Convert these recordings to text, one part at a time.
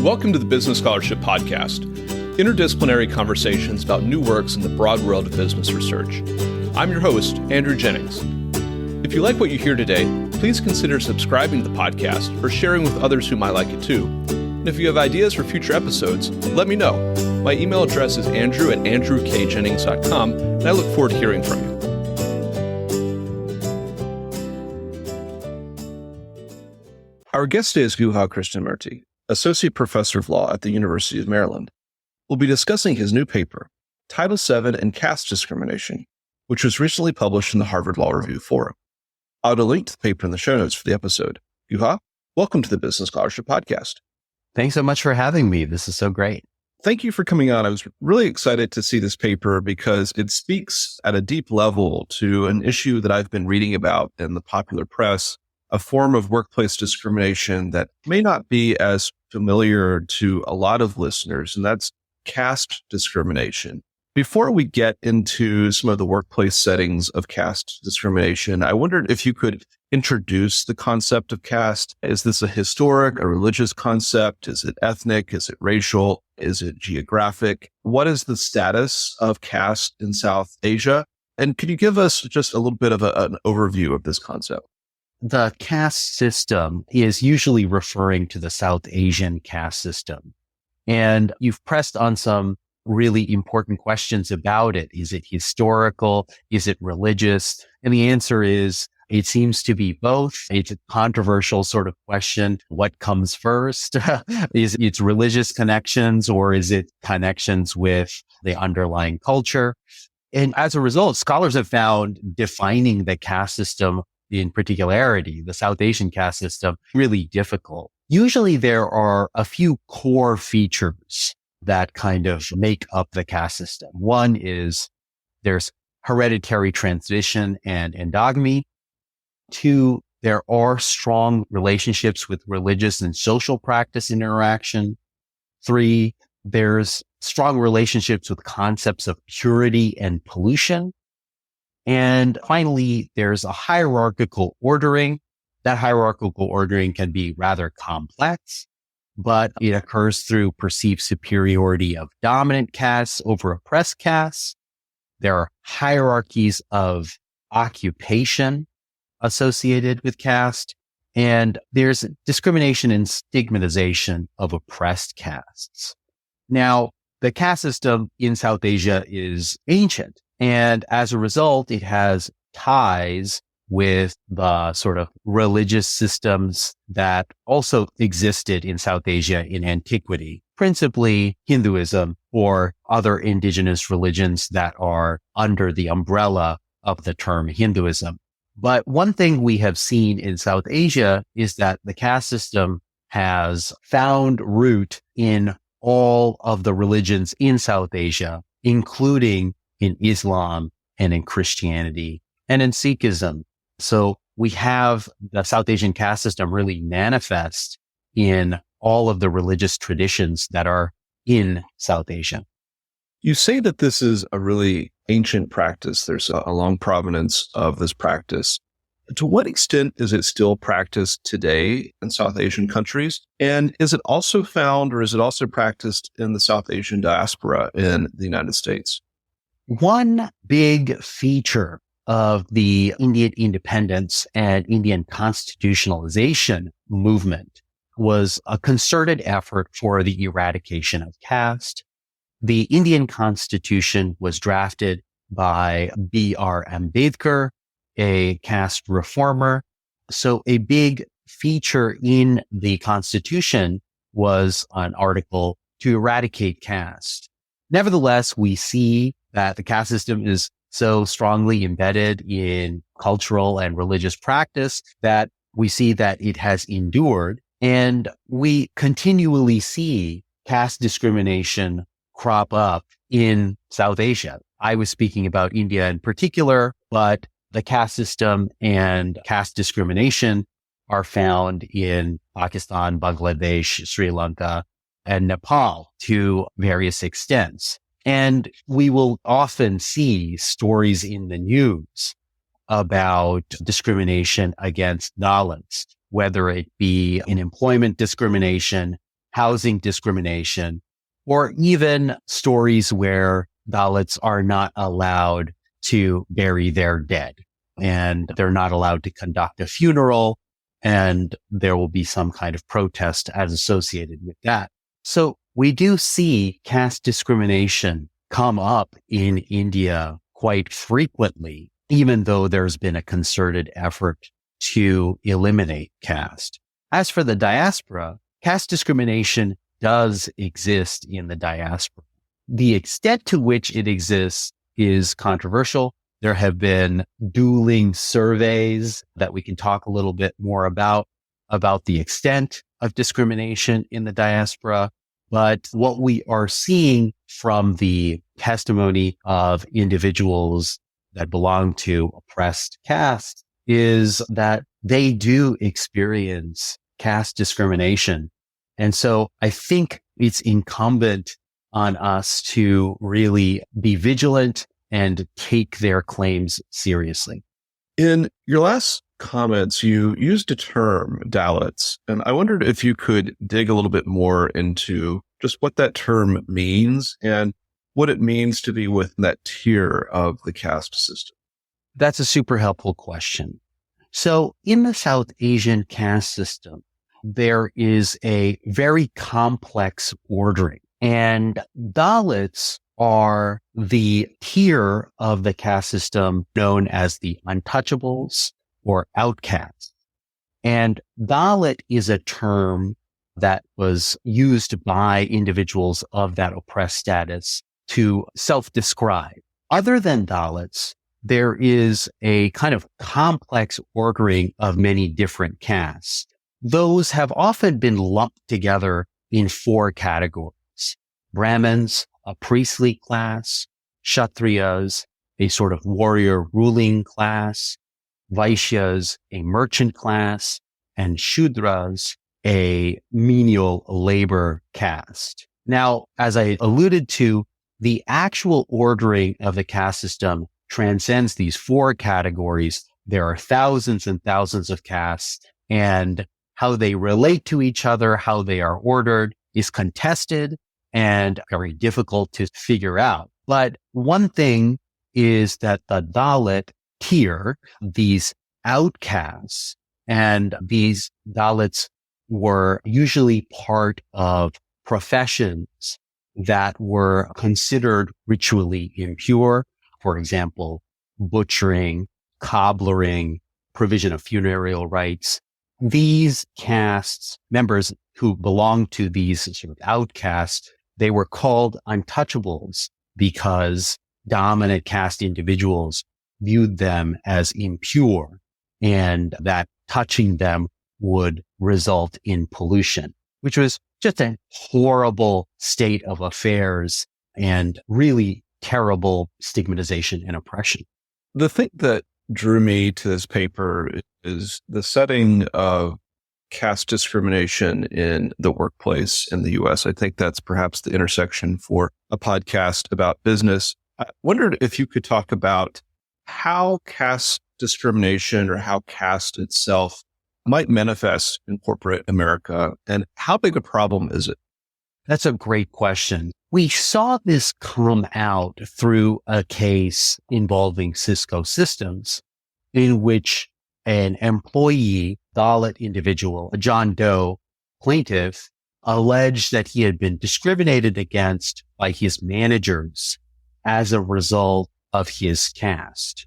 Welcome to the Business Scholarship Podcast, interdisciplinary conversations about new works in the broad world of business research. I'm your host, Andrew Jennings. If you like what you hear today, please consider subscribing to the podcast or sharing with others who might like it too. And if you have ideas for future episodes, let me know. My email address is andrew@andrewkjennings.com, and I look forward to hearing from you. Our guest today is Guha Krishnamurthi, Associate Professor of Law at the University of Maryland. We'll be discussing his new paper, Title VII and Caste Discrimination, which was recently published in the Harvard Law Review Forum. I'll add a link to the paper in the show notes for the episode. Guha, welcome to the Business Scholarship Podcast. Thanks so much for having me. This is so great. Thank you for coming on. I was really excited to see this paper because it speaks at a deep level to an issue that I've been reading about in the popular press, a form of workplace discrimination that may not be as familiar to a lot of listeners, and that's caste discrimination. Before we get into some of the workplace settings of caste discrimination, I wondered if you could introduce the concept of caste. Is this a historic, a religious concept? Is it ethnic? Is it racial? Is it geographic? What is the status of caste in South Asia? And could you give us just a little bit of an overview of this concept? The caste system is usually referring to the South Asian caste system. And you've pressed on some really important questions about it. Is it historical? Is it religious? And the answer is, it seems to be both. It's a controversial sort of question. What comes first? Is it religious connections, or is it connections with the underlying culture? And as a result, scholars have found defining the caste system in particularity, the South Asian caste system, really difficult. Usually there are a few core features that kind of make up the caste system. One is there's hereditary transmission and endogamy. Two, there are strong relationships with religious and social practice interaction. Three, there's strong relationships with concepts of purity and pollution. And finally, there's a hierarchical ordering. That hierarchical ordering can be rather complex, but it occurs through perceived superiority of dominant castes over oppressed castes. There are hierarchies of occupation associated with caste, and there's discrimination and stigmatization of oppressed castes. Now, the caste system in South Asia is ancient, and as a result, it has ties with the sort of religious systems that also existed in South Asia in antiquity, principally Hinduism or other indigenous religions that are under the umbrella of the term Hinduism. But one thing we have seen in South Asia is that the caste system has found root in all of the religions in South Asia, including in Islam and in Christianity and in Sikhism. So we have the South Asian caste system really manifest in all of the religious traditions that are in South Asia. You say that this is a really ancient practice. There's a long provenance of this practice. To what extent is it still practiced today in South Asian countries? And is it also found, or is it also practiced in the South Asian diaspora in the United States? One big feature of the Indian independence and Indian constitutionalization movement was a concerted effort for the eradication of caste. The Indian Constitution was drafted by B.R. Ambedkar, a caste reformer. So a big feature in the Constitution was an article to eradicate caste. Nevertheless, we see that the caste system is so strongly embedded in cultural and religious practice that we see that it has endured, and we continually see caste discrimination crop up in South Asia. I was speaking about India in particular, but the caste system and caste discrimination are found in Pakistan, Bangladesh, Sri Lanka, and Nepal to various extents. And we will often see stories in the news about discrimination against Dalits, whether it be in employment discrimination, housing discrimination, or even stories where Dalits are not allowed to bury their dead and they're not allowed to conduct a funeral, and there will be some kind of protest as associated with that. So we do see caste discrimination come up in India quite frequently, even though there's been a concerted effort to eliminate caste. As for the diaspora, caste discrimination does exist in the diaspora. The extent to which it exists is controversial. There have been dueling surveys that we can talk a little bit more about the extent of discrimination in the diaspora. But what we are seeing from the testimony of individuals that belong to oppressed castes is that they do experience caste discrimination. And so I think it's incumbent on us to really be vigilant and take their claims seriously. In your last comments, you used a term, Dalits, and I wondered if you could dig a little bit more into just what that term means and what it means to be within that tier of the caste system. That's a super helpful question. So in the South Asian caste system, there is a very complex ordering, and Dalits are the tier of the caste system known as the untouchables or outcasts. And Dalit is a term that was used by individuals of that oppressed status to self-describe. Other than Dalits, there is a kind of complex ordering of many different castes. Those have often been lumped together in 4 categories: Brahmins, a priestly class; Kshatriyas, a sort of warrior ruling class; Vaishyas, a merchant class; and Shudras, a menial labor caste. Now, as I alluded to, the actual ordering of the caste system transcends these 4 categories. There are thousands and thousands of castes, and how they relate to each other, how they are ordered, is contested and very difficult to figure out. But one thing is that the Dalit tier, these outcasts, and these Dalits were usually part of professions that were considered ritually impure. For example, butchering, cobblering, provision of funereal rites. These castes, members who belonged to these sort of outcasts, they were called untouchables because dominant caste individuals viewed them as impure and that touching them would result in pollution, which was just a horrible state of affairs and really terrible stigmatization and oppression. The thing that drew me to this paper is the setting of caste discrimination in the workplace in the US. I think that's perhaps the intersection for a podcast about business. I wondered if you could talk about how caste discrimination or how caste itself might manifest in corporate America, and how big a problem is it? That's a great question. We saw this come out through a case involving Cisco Systems, in which an employee, Dalit individual, a John Doe plaintiff, alleged that he had been discriminated against by his managers as a result of his caste.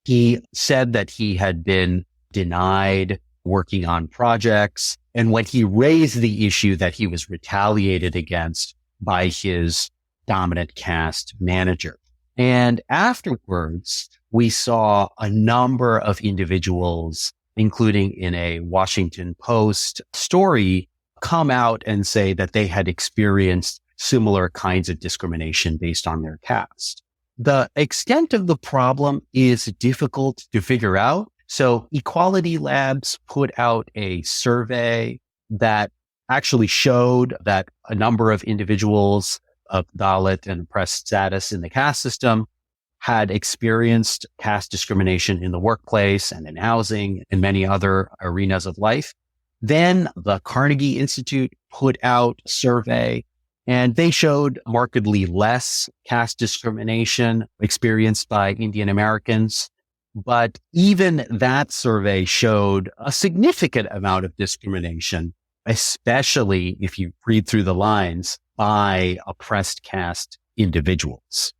He said that he had been denied working on projects, and when he raised the issue that he was retaliated against by his dominant caste manager. And afterwards, we saw a number of individuals, including in a Washington Post story, come out and say that they had experienced similar kinds of discrimination based on their caste. The extent of the problem is difficult to figure out. So Equality Labs put out a survey that actually showed that a number of individuals of Dalit and oppressed status in the caste system had experienced caste discrimination in the workplace and in housing and many other arenas of life. Then the Carnegie Institute put out a survey, and they showed markedly less caste discrimination experienced by Indian Americans. But even that survey showed a significant amount of discrimination, especially if you read through the lines, by oppressed caste individuals.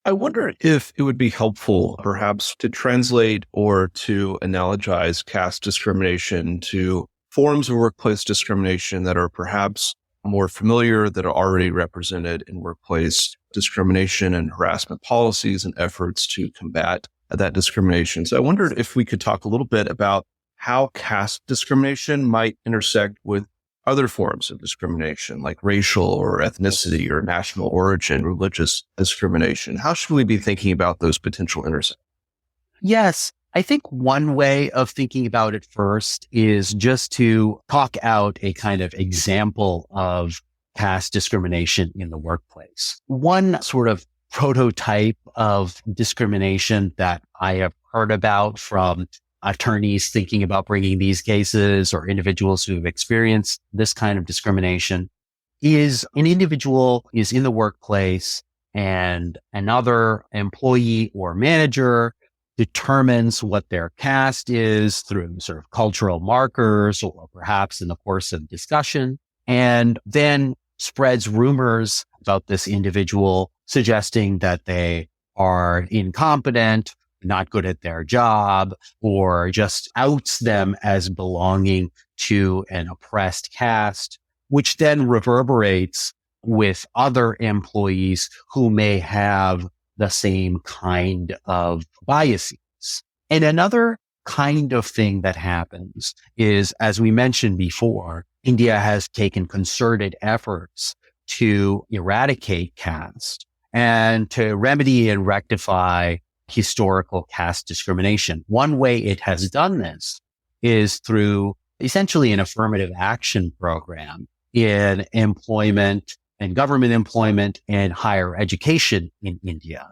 I wonder if it would be helpful perhaps to translate or to analogize caste discrimination to forms of workplace discrimination that are perhaps more familiar, that are already represented in workplace discrimination and harassment policies and efforts to combat that discrimination. So I wondered if we could talk a little bit about how caste discrimination might intersect with other forms of discrimination, like racial or ethnicity or national origin, religious discrimination. How should we be thinking about those potential intersections? Yes, I think one way of thinking about it first is just to talk out a kind of example of caste discrimination in the workplace. One sort of prototype of discrimination that I have heard about from attorneys thinking about bringing these cases or individuals who have experienced this kind of discrimination is an individual is in the workplace and another employee or manager determines what their caste is through sort of cultural markers or perhaps in the course of discussion, and then spreads rumors about this individual, suggesting that they are incompetent, not good at their job, or just outs them as belonging to an oppressed caste, which then reverberates with other employees who may have the same kind of biases. And another kind of thing that happens is, as we mentioned before, India has taken concerted efforts to eradicate caste and to remedy and rectify historical caste discrimination. One way it has done this is through essentially an affirmative action program in employment and government employment and higher education in India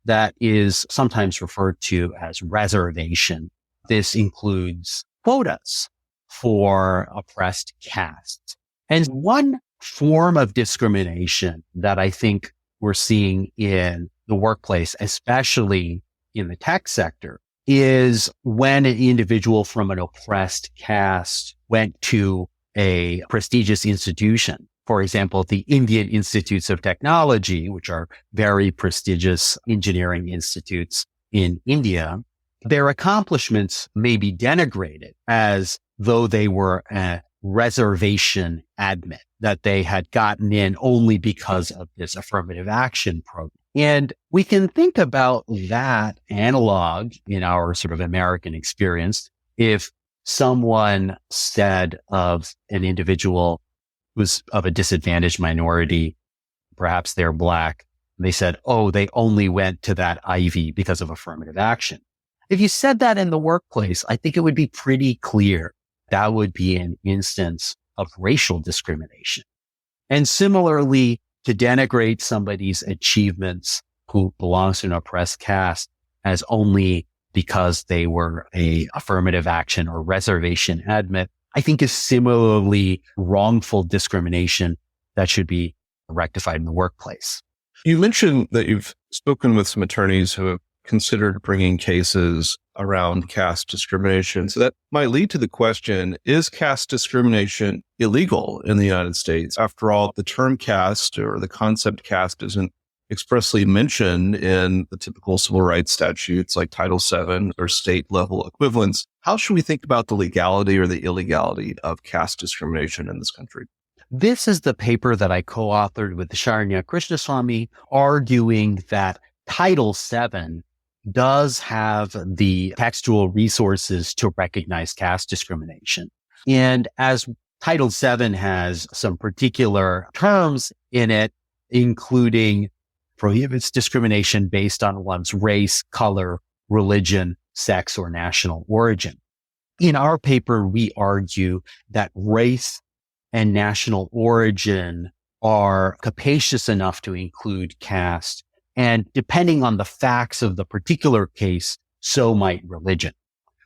that is sometimes referred to as reservation. This includes quotas for oppressed castes. And one form of discrimination that I think we're seeing in the workplace, especially in the tech sector, is when an individual from an oppressed caste went to a prestigious institution. For example, the Indian Institutes of Technology, which are very prestigious engineering institutes in India, their accomplishments may be denigrated as though they were a reservation admit, that they had gotten in only because of this affirmative action program. And we can think about that analog in our sort of American experience. If someone said of an individual who's of a disadvantaged minority, perhaps they're Black, they said, oh, they only went to that Ivy because of affirmative action. If you said that in the workplace, I think it would be pretty clear that would be an instance of racial discrimination. And similarly, to denigrate somebody's achievements who belongs to an oppressed caste as only because they were a affirmative action or reservation admit, I think is similarly wrongful discrimination that should be rectified in the workplace. You mentioned that you've spoken with some attorneys who have considered bringing cases around caste discrimination. So that might lead to the question, is caste discrimination illegal in the United States? After all, the term caste or the concept caste isn't expressly mentioned in the typical civil rights statutes like Title VII or state level equivalents. How should we think about the legality or the illegality of caste discrimination in this country? This is the paper that I co-authored with Sharanya Krishnaswamy, arguing that Title VII does have the textual resources to recognize caste discrimination. And as Title VII has some particular terms in it, including prohibits discrimination based on one's race, color, religion, sex, or national origin. In our paper, we argue that race and national origin are capacious enough to include caste, and depending on the facts of the particular case, so might religion.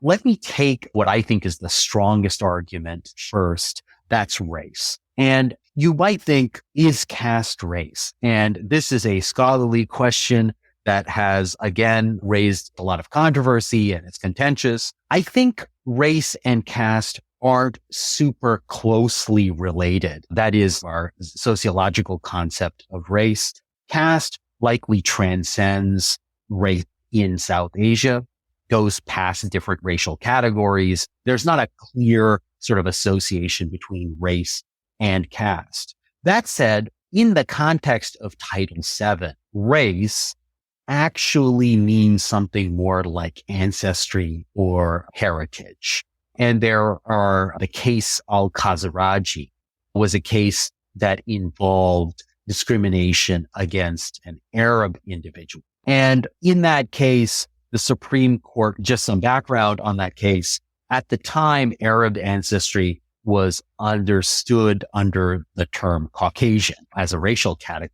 let me take what I think is the strongest argument first. That's race. And you might think, is caste race? And this is a scholarly question that has, again, raised a lot of controversy and it's contentious. I think race and caste aren't super closely related. That is our sociological concept of race. Caste likely transcends race in South Asia, goes past different racial categories. There's not a clear sort of association between race and caste. That said, in the context of Title VII, race actually means something more like ancestry or heritage. And there are the case AlKhazaraji was a case that involved discrimination against an Arab individual. And in that case, the Supreme Court, just some background on that case, at the time, Arab ancestry was understood under the term Caucasian as a racial category.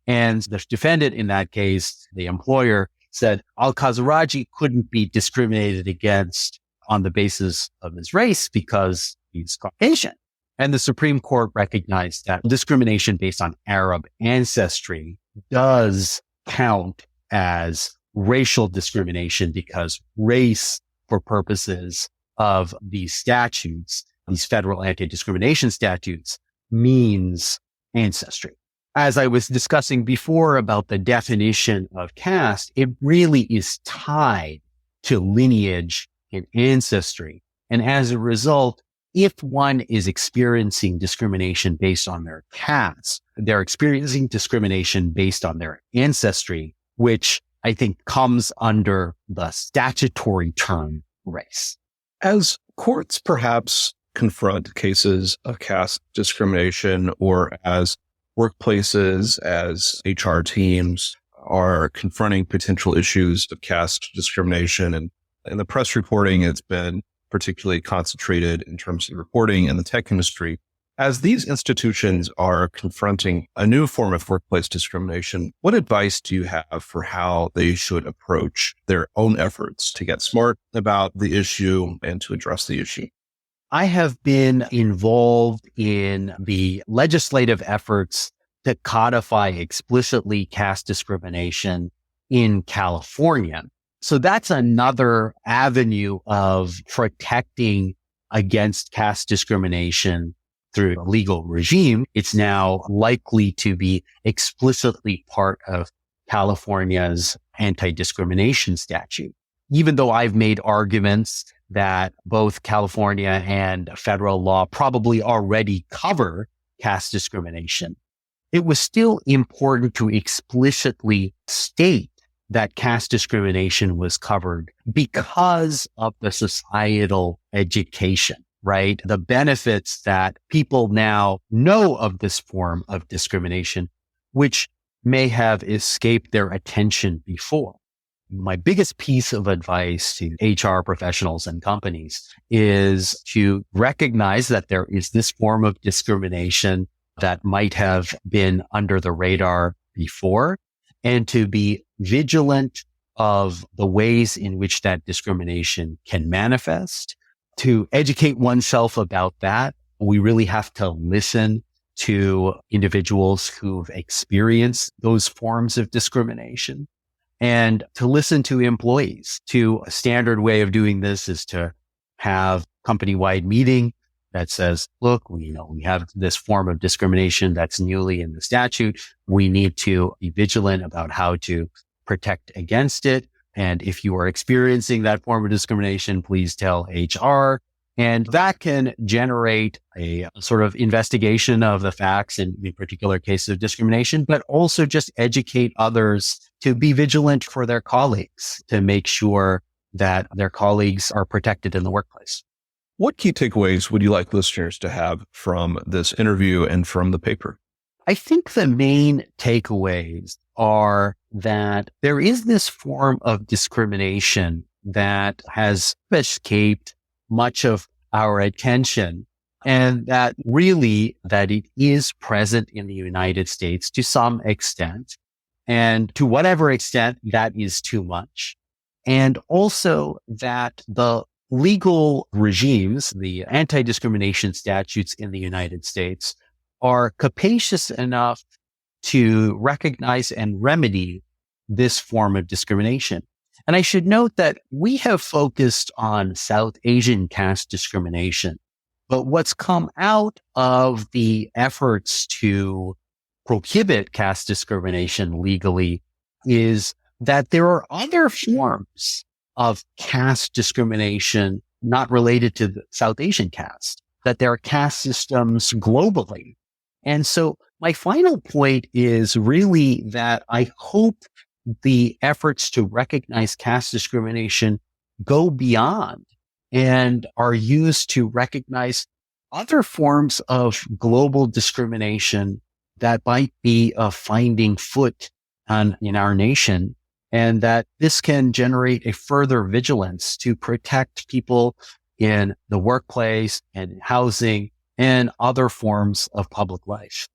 And the defendant in that case, the employer, said AlKhazaraji couldn't be discriminated against on the basis of his race because he's Caucasian. And the Supreme Court recognized that discrimination based on Arab ancestry does count as racial discrimination because race, for purposes of these statutes, these federal anti-discrimination statutes, means ancestry. As I was discussing before about the definition of caste, it really is tied to lineage and ancestry. And as a result, if one is experiencing discrimination based on their caste, they're experiencing discrimination based on their ancestry, which I think comes under the statutory term race. As courts perhaps confront cases of caste discrimination, or as workplaces, as HR teams are confronting potential issues of caste discrimination, and in the press reporting, it's been particularly concentrated in terms of reporting in the tech industry. As these institutions are confronting a new form of workplace discrimination, what advice do you have for how they should approach their own efforts to get smart about the issue and to address the issue? I have been involved in the legislative efforts to codify explicitly caste discrimination in California. So that's another avenue of protecting against caste discrimination through a legal regime. It's now likely to be explicitly part of California's anti-discrimination statute. Even though I've made arguments that both California and federal law probably already cover caste discrimination, it was still important to explicitly state that caste discrimination was covered because of the societal education, right? The benefits that people now know of this form of discrimination, which may have escaped their attention before. My biggest piece of advice to HR professionals and companies is to recognize that there is this form of discrimination that might have been under the radar before, and to be vigilant of the ways in which that discrimination can manifest. To educate oneself about that, we really have to listen to individuals who've experienced those forms of discrimination, and to listen to employees. A standard way of doing this is to have company-wide meeting that says, look, we have this form of discrimination that's newly in the statute. We need to be vigilant about how to protect against it. And if you are experiencing that form of discrimination, please tell HR. And that can generate a sort of investigation of the facts in particular cases of discrimination, but also just educate others to be vigilant for their colleagues, to make sure that their colleagues are protected in the workplace. What key takeaways would you like listeners to have from this interview and from the paper? I think the main takeaways are that there is this form of discrimination that has escaped much of our attention, and that it is present in the United States to some extent. And to whatever extent that is too much, and also that the legal regimes, the anti-discrimination statutes in the United States, are capacious enough to recognize and remedy this form of discrimination. And I should note that we have focused on South Asian caste discrimination, but what's come out of the efforts to prohibit caste discrimination legally is that there are other forms of caste discrimination not related to the South Asian caste, that there are caste systems globally. And so my final point is really that I hope the efforts to recognize caste discrimination go beyond and are used to recognize other forms of global discrimination that might be finding foot in our nation, and that this can generate a further vigilance to protect people in the workplace and housing and other forms of public life.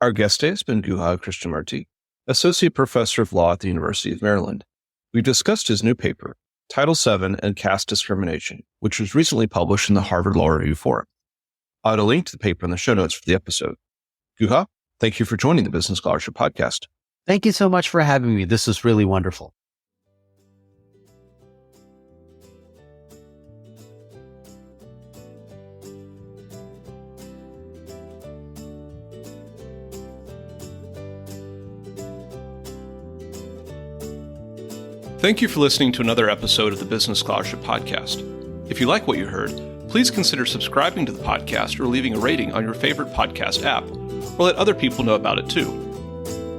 Our guest today has been Guha Krishnamurthi, Associate Professor of Law at the University of Maryland. We've discussed his new paper, Title VII and Caste Discrimination, which was recently published in the Harvard Law Review Forum. I'll add a link to the paper in the show notes for the episode. Guha, thank you for joining the Business Scholarship Podcast. Thank you so much for having me. This was really wonderful. Thank you for listening to another episode of the Business Scholarship Podcast. If you like what you heard, please consider subscribing to the podcast or leaving a rating on your favorite podcast app, or let other people know about it too.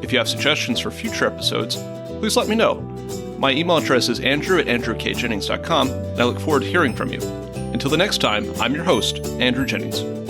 If you have suggestions for future episodes, please let me know. My email address is andrew@andrewkjennings.com, and I look forward to hearing from you. Until the next time, I'm your host, Andrew Jennings.